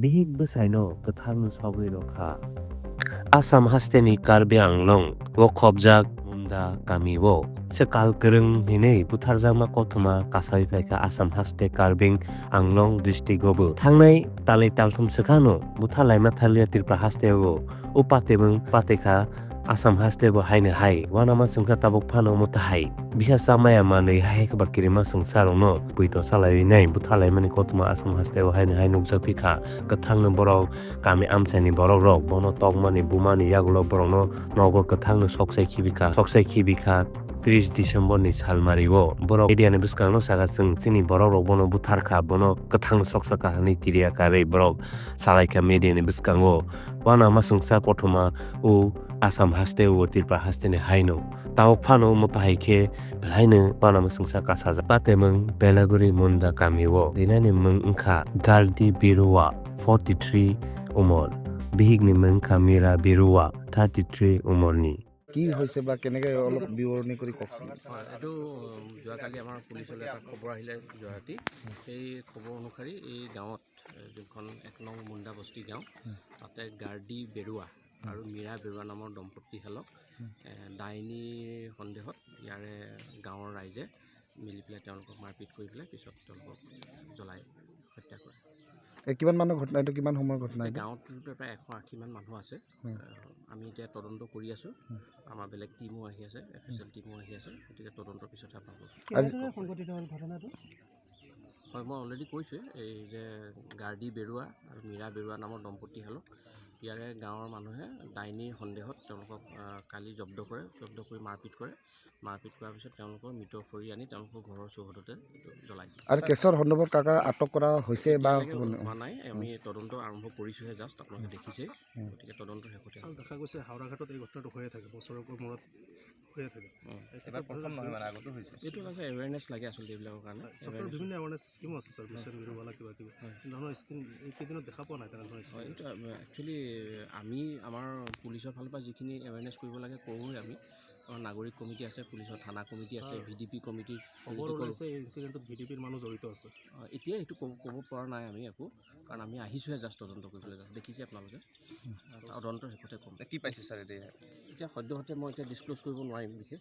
Bihig Basaino, Katang Sawi Roka. Asam Hasteni Karbi Anglong, Wokobjak, Munda Kamiwo. Sekal Gereng Hine, Butarjama Kotuma, Kasai Peka Asam Haste Karbing, Anglong Distigobu. Tangnai, Tali Taltum Sekano, Butalai Matalia Tirpa Hasteo, Upatebung Pateka. Asam Hastebo Haine Hai, Wanama Sungka Tabuk Pano Mutahai. Bisa Samaya Mane Hai Kabakirima Sungsarono, Puito Salai name, Butalai Mani Kotuma Asam Hastebo Haine Hai Nukzapika, Katang Borok, Kami Amsani Borok Rock, Bono Togmani Bumani Yagulo Brono, Nogo Katang Soksai Kibika, 30 December ni salmariwo borok media ni buskang no saga sung chini borok rok bono butarka bono kathang soksa kahani tiria kare borok salaika media ni buskango wana masungsa kothoma u asam haste u tirpa haste ni haino tawok phano motahaike blaine wana masungsa kasaja patemung belaguri munda kamiwo dinani mung unkha galdi biruwa 43 umor bihigni mung kamira biruwa 33 umorni কি হৈছে বা কেনেকৈ অলপ বিৱৰণী কৰি কওকচোন। এইটো যোৱাকালি আমাৰ পুলিচলৈ এটা খবৰ আহিলে যোৱাৰাতি সেই খবৰ অনুসৰি এই গাঁৱত যোনখন 1 নং মুণ্ডা বস্তি গাঁও তাতে গাৰ্ডি বেৰুৱা আৰু মীৰা বেৰুৱা নামৰ দম্পতীহালক ডাইনীৰ সন্দেহত ইয়াৰে গাঁৱৰ ৰাইজে মিলি পেলাই তেওঁলোকক মাৰপিট কৰি পেলাই পিছত তেওঁলোকক জ্বলাই হত্যা কৰে। কিমান মানুহ ঘটনা এইটো কিমান সময়ৰ ঘটনা গাঁৱত প্ৰায় 180 মান মানুহ আছে। আমি এতিয়া তদন্ত কৰি আছোঁ। আমাৰ বেলেগ টিমো আহি আছে, এফএছএল টিমো আহি আছে, গতিকে তদন্তৰ পিছতহে পাব। হয় মই অলৰেডি কৈছোঁ এই যে গাৰ্ডি বেৰুৱা আৰু মীৰা বেৰুৱা নামৰ দম্পতীহালক ইয়াৰে গাঁৱৰ মানুহে ডাইনীৰ সন্দেহত তেওঁলোকক কালি জব্দ কৰি মাৰপিট কৰাৰ পিছত তেওঁলোকৰ মৃত শৰীৰ আনি তেওঁলোকৰ ঘৰৰ চৌহদতে জ্বলাই দিয়ে। আৰু কেছৰ সন্দৰ্ভত কাকা আটক কৰা হৈছে বা হোৱা নাই, আমি তদন্ত আৰম্ভ কৰিছোঁহে জাষ্ট, আপোনালোকে দেখিছে, গতিকে তদন্ত শেষতে দেখা গৈছে হাওৰাঘাটত এই ঘটনাটো হৈয়ে থাকে বছৰকৰ মূৰত হৈয়ে থাকে। এইটো আচলতে এৱেৰনেছ লাগে আচলতে এইবিলাকৰ কাৰণে। চৰকাৰৰ বিভিন্ন এৱাৰনেছ স্কিমো আছে ছাৰ, মিছন বিৰুবালা কিবা কিবি ধৰণৰ স্কিম এইকেইদিনত দেখা পোৱা নাই তেনেধৰণৰ স্কিম। এইটো একচুৱেলি আমি আমাৰ পুলিচৰ ফালৰ পৰা যিখিনি এৱেৰনেছ কৰিব লাগে কৰোঁৱে আমি। আমাৰ নাগৰিক কমিটি আছে, পুলিচৰ থানা কমিটি আছে, VDP কমিটি। খবৰ ওলাইছে এই ইনচিডেণ্টত VDPৰ মানুহ জড়িত আছে। এতিয়া এইটো ক'ব পৰা নাই আমি একো, কাৰণ আমি আহিছোঁহে জাষ্ট তদন্ত কৰিবলৈ জাষ্ট, দেখিছে আপোনালোকে। তদন্ত শেষতে ক'ম। কি পাইছে ছাৰ এতিয়া সদ্যহতে মই এতিয়া ডিছক্ল'জ কৰিব নোৱাৰিম বিশেষ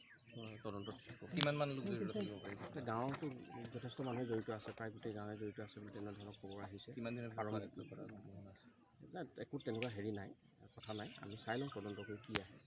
তদন্তৰ পিছত। কিমান মান লোক জড়িত থাকিব পাৰিব? গাঁৱতো যথেষ্ট মানুহে জড়িত আছে, প্ৰায় গোটেই গাঁৱে জড়িত আছে বুলি তেনেধৰণৰ খবৰ আহিছে। কিমান দিনৰ একো তেনেকুৱা হেৰি নাই, কথা নাই, আমি চাই লওঁ তদন্ত কৰি কি আহে।